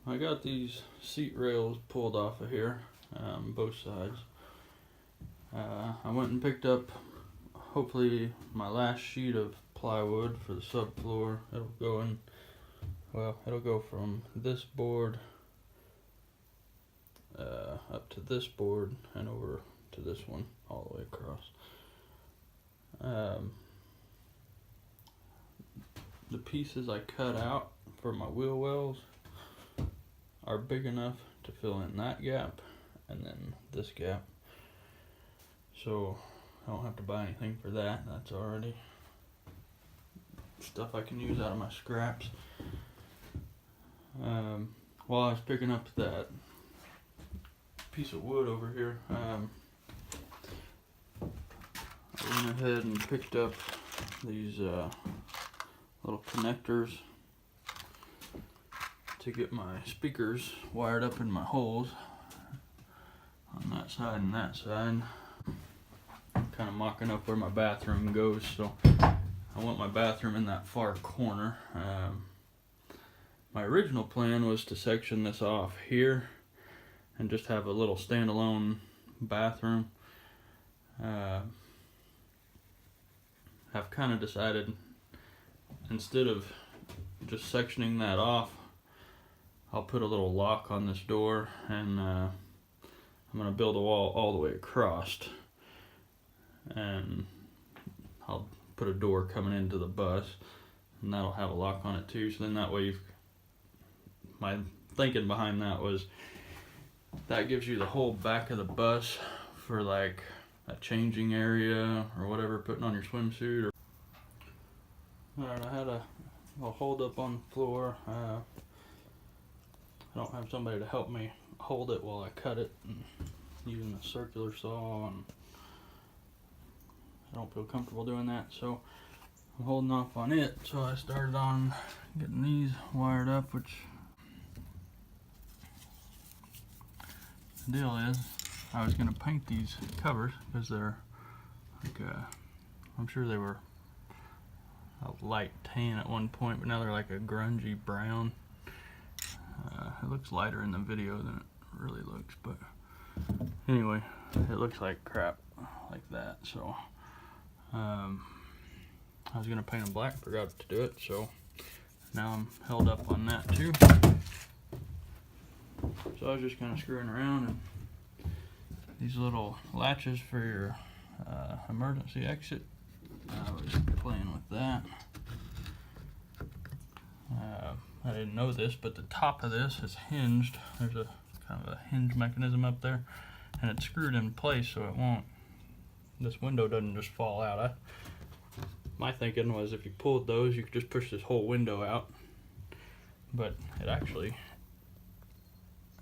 I got these seat rails pulled off of here, both sides. I went and picked up hopefully my last sheet of plywood for the subfloor. It'll go in, well, it'll go from this board up to this board and over to this one all the way across. The pieces I cut out for my wheel wells are big enough to fill in that gap and then this gap, so I don't have to buy anything for that. That's already stuff I can use out of my scraps. While I was picking up that piece of wood over here, I went ahead and picked up these little connectors to get my speakers wired up in my holes on that side and that side. I'm kind of mocking up where my bathroom goes, so I want my bathroom in that far corner. My original plan was to section this off here and just have a little standalone bathroom. I've kind of decided, instead of just sectioning that off, I'll put a little lock on this door, and I'm going to build a wall all the way across, and I'll put a door coming into the bus, and that'll have a lock on it too. So then that way, my thinking behind that was that gives you the whole back of the bus for like a changing area or whatever, putting on your swimsuit. Or alright, I had a hold up on the floor. I don't have somebody to help me hold it while I cut it, and using a circular saw, and I don't feel comfortable doing that, so I'm holding off on it. So I started on getting these wired up, which the deal is I was going to paint these covers because they're like I'm sure they were a light tan at one point, but now they're like a grungy brown. It looks lighter in the video than it really looks, but anyway, it looks like crap like that. So I was gonna paint them black, forgot to do it, so now I'm held up on that too. So I was just kind of screwing around, and these little latches for your emergency exit, I was playing with that. I didn't know this, but the top of this is hinged. There's a kind of a hinge mechanism up there, and it's screwed in place so it won't, this window doesn't just fall out. My thinking was if you pulled those, you could just push this whole window out, but it actually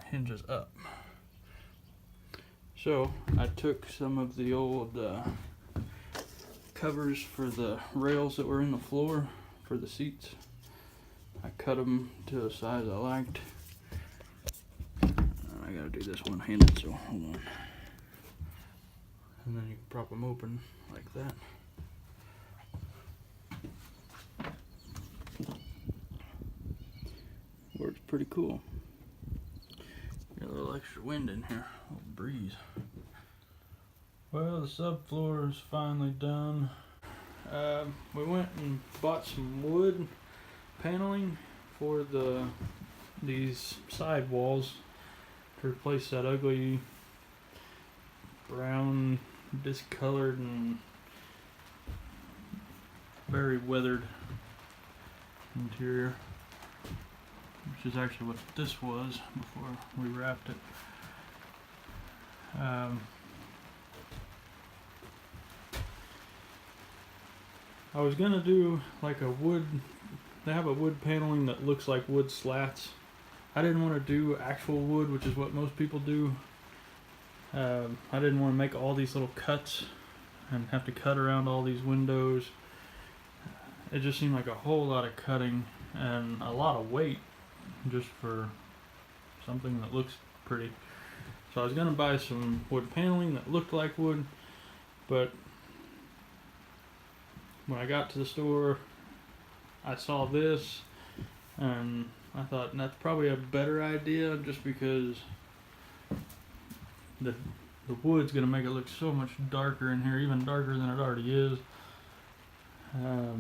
hinges up. So I took some of the old covers for the rails that were in the floor for the seats. I cut them to a size I liked. I gotta do this one-handed, so hold on. And then you can prop them open like that. Works pretty cool. Got a little extra wind in here, a little breeze. Well, the subfloor is finally done. We went and bought some wood paneling for these side walls to replace that ugly brown, discolored, and very weathered interior, which is actually what this was before we wrapped it. I was gonna do like a wood, they have a wood paneling that looks like wood slats. I didn't want to do actual wood, which is what most people do. I didn't want to make all these little cuts and have to cut around all these windows. It just seemed like a whole lot of cutting and a lot of weight just for something that looks pretty. So I was going to buy some wood paneling that looked like wood, but when I got to the store, I saw this And I thought that's probably a better idea, just because the wood's gonna make it look so much darker in here, even darker than it already is. I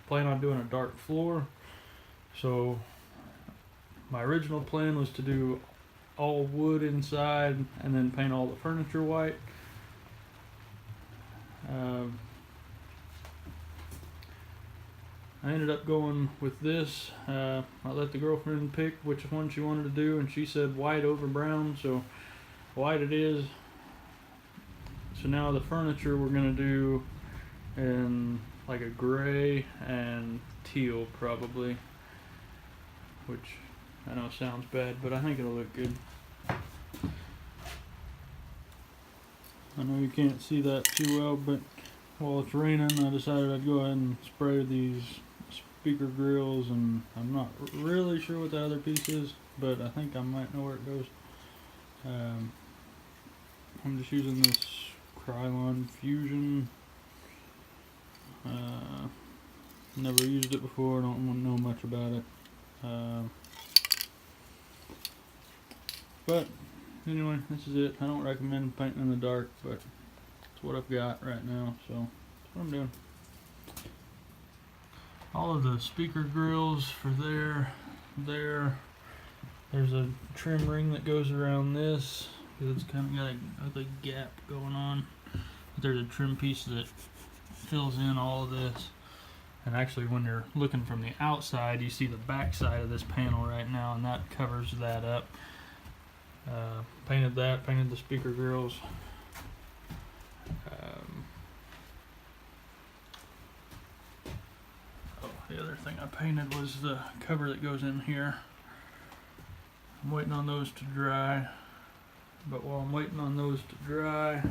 plan on doing a dark floor, so my original plan was to do all wood inside and then paint all the furniture white. I ended up going with this. I let the girlfriend pick which one she wanted to do, and she said white over brown, so white it is. So now the furniture we're gonna do in like a gray and teal probably, which I know sounds bad, but I think it'll look good. I know you can't see that too well, but while it's raining, I decided I'd go ahead and spray these speaker grills, and I'm not really sure what the other piece is, but I think I might know where it goes. I'm just using this Krylon Fusion. Never used it before, don't know much about it. But anyway, this is it. I don't recommend painting in the dark, but it's what I've got right now, so that's what I'm doing. All of the speaker grills for there's a trim ring that goes around this, because it's kind of got a gap going on. But there's a trim piece that fills in all of this. And actually, when you're looking from the outside, you see the back side of this panel right now, and that covers that up. Painted the speaker grills. The other thing I painted was the cover that goes in here. I'm waiting on those to dry, but while I'm waiting on those to dry,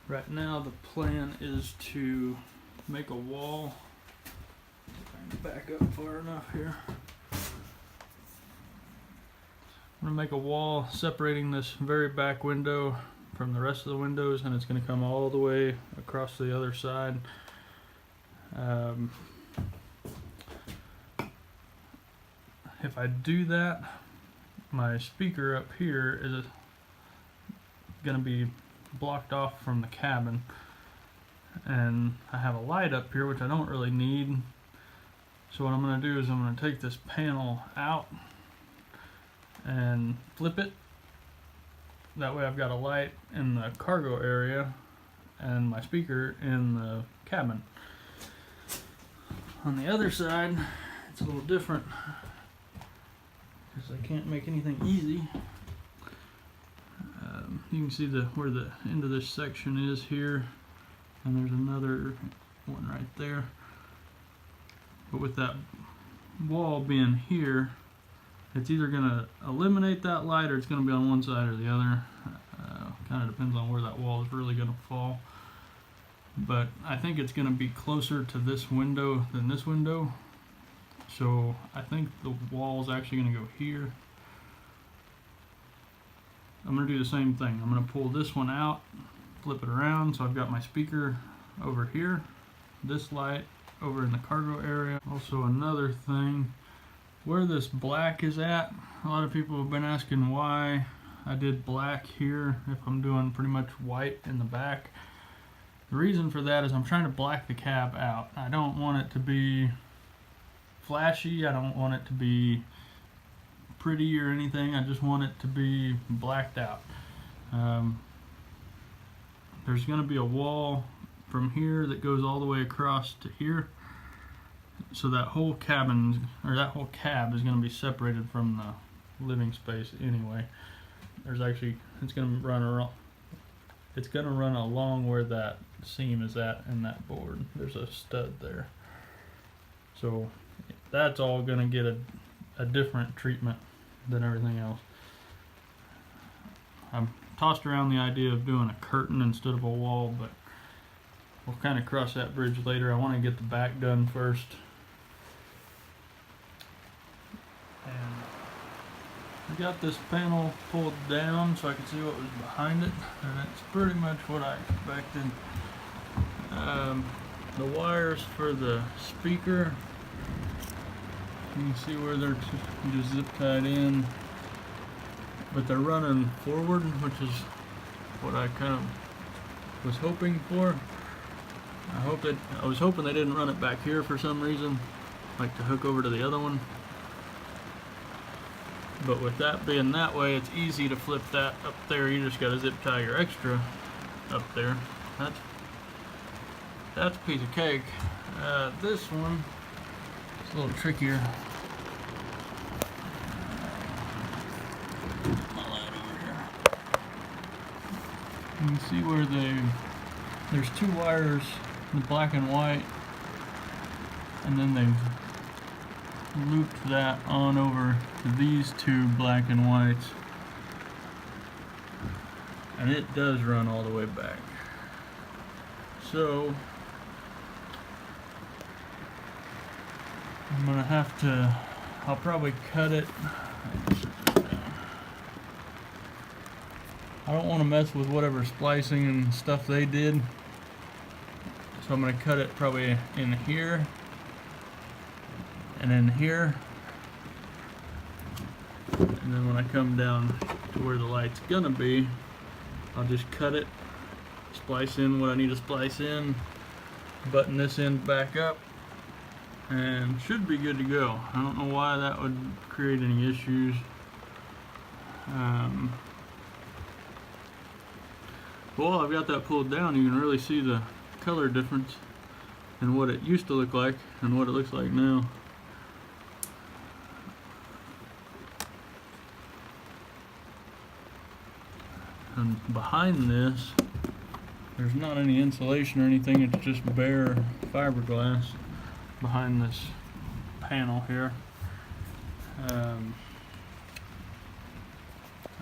right now the plan is to make a wall. If I can back up far enough here. I'm going to make a wall separating this very back window from the rest of the windows, and it's going to come all the way across to the other side. If I do that, my speaker up here is going to be blocked off from the cabin, and I have a light up here which I don't really need. So what I'm going to do is I'm going to take this panel out and flip it. That way I've got a light in the cargo area and my speaker in the cabin. On the other side, it's a little different, because I can't make anything easy. You can see where the end of this section is here, and there's another one right there. But with that wall being here, it's either going to eliminate that light or it's going to be on one side or the other. Kind of depends on where that wall is really going to fall. But I think it's going to be closer to this window than this window. So I think the wall is actually going to go here. I'm going to do the same thing. I'm going to pull this one out, flip it around, so I've got my speaker over here, this light over in the cargo area. Also another thing, where this black is at, a lot of people have been asking why I did black here if I'm doing pretty much white in the back. The reason for that is I'm trying to black the cab out. I don't want it to be flashy, I don't want it to be pretty or anything, I just want it to be blacked out. There's going to be a wall from here that goes all the way across to here. So that whole cabin, or that whole cab, is going to be separated from the living space anyway. There's actually, it's going to run along where that seam is at in that board. There's a stud there. So that's all going to get a different treatment than everything else. I've tossed around the idea of doing a curtain instead of a wall, but we'll kind of cross that bridge later. I want to get the back done first. And I got this panel pulled down so I could see what was behind it, and that's pretty much what I expected. the wires for the speaker. You can see where they're just zip tied in, but they're running forward, which is what I kind of was hoping for. I was hoping they didn't run it back here for some reason, like to hook over to the other one. But with that being that way, it's easy to flip that up there. You just gotta zip tie your extra up there. That's a piece of cake. This one is a little trickier. My light over here. You can see where there's two wires, the black and white, and then they've looped that on over to these two black and whites, and it does run all the way back. So I'm gonna have to, I'll probably cut it. I don't want to mess with whatever splicing and stuff they did, so I'm gonna cut it probably in here and in here, and then when I come down to where the light's gonna be, I'll just cut it, splice in what I need to splice in, button this end back up, and should be good to go. I don't know why that would create any issues. Well, I've got that pulled down. You can really see the color difference in what it used to look like and what it looks like now. And behind this, there's not any insulation or anything. It's just bare fiberglass behind this panel here.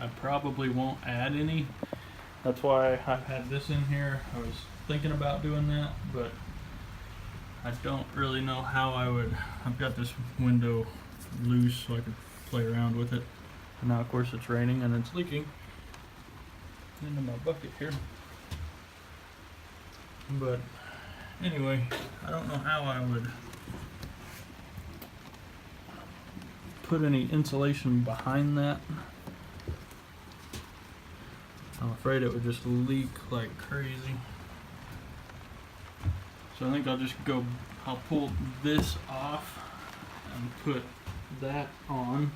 I probably won't add any. That's why I've had this in here. I was thinking about doing that, but I don't really know how I would. I've got this window loose so I could play around with it. And now of course it's raining and it's leaking into my bucket here. But anyway, I don't know how I would put any insulation behind that. I'm afraid it would just leak like crazy. So I think I'll pull this off and put that on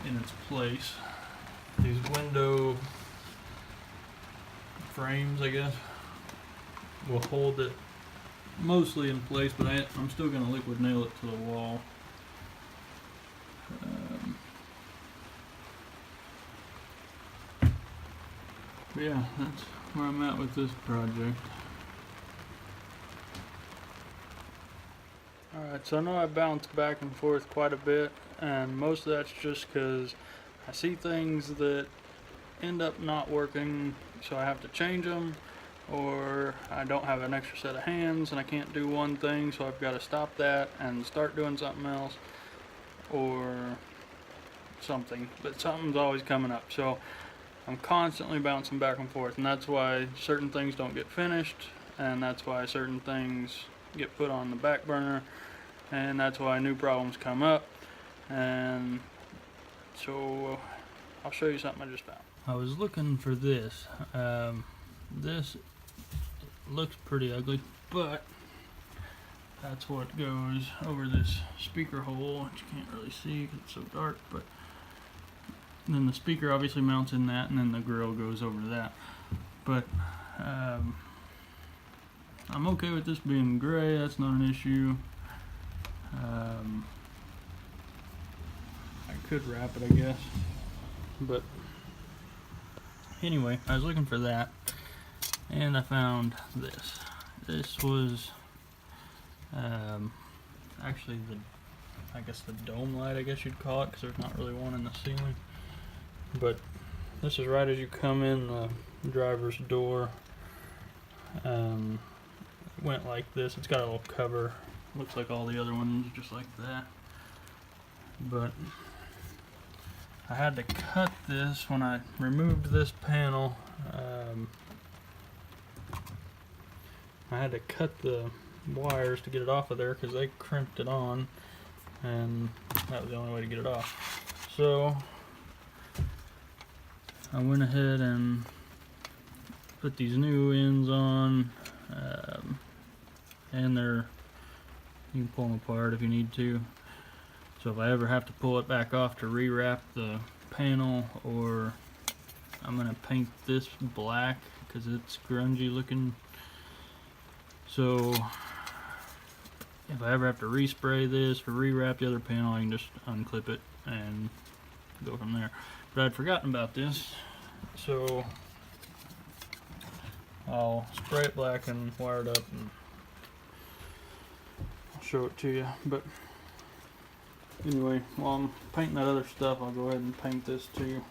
in its place. These window frames, I guess, will hold it mostly in place, but I'm still going to liquid nail it to the wall. But yeah, that's where I'm at with this project. Alright, so I know I bounce back and forth quite a bit, and most of that's just because I see things that end up not working, so I have to change them, or I don't have an extra set of hands and I can't do one thing, so I've got to stop that and start doing something else, or something. But something's always coming up, so I'm constantly bouncing back and forth, and that's why certain things don't get finished, and that's why certain things get put on the back burner, and that's why new problems come up. And so I'll show you something I just found. I was looking for this. This looks pretty ugly, but that's what goes over this speaker hole, which you can't really see because it's so dark, but then the speaker obviously mounts in that, and then the grill goes over to that. But I'm okay with this being gray. That's not an issue. I could wrap it, I guess, but anyway, I was looking for that, and I found this. This was actually I guess the dome light, I guess you'd call it, because there's not really one in the ceiling. But this is right as you come in the driver's door. It went like this. It's got a little cover. Looks like all the other ones, just like that. But I had to cut this when I removed this panel. I had to cut the wires to get it off of there because they crimped it on, and that was the only way to get it off. So I went ahead and put these new ends on, and you can pull them apart if you need to. So if I ever have to pull it back off to rewrap the panel, or I'm gonna paint this black because it's grungy looking. So if I ever have to respray this or rewrap the other panel, I can just unclip it and go from there. But I'd forgotten about this, so I'll spray it black and wire it up, and I'll show it to you. But anyway, while I'm painting that other stuff, I'll go ahead and paint this too.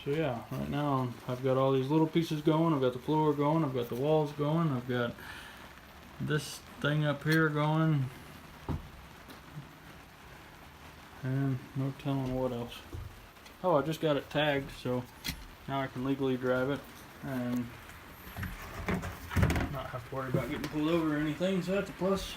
So yeah, right now I've got all these little pieces going. I've got the floor going, I've got the walls going, I've got this thing up here going, and no telling what else. Oh, I just got it tagged, so now I can legally drive it and not have to worry about getting pulled over or anything, so that's a plus.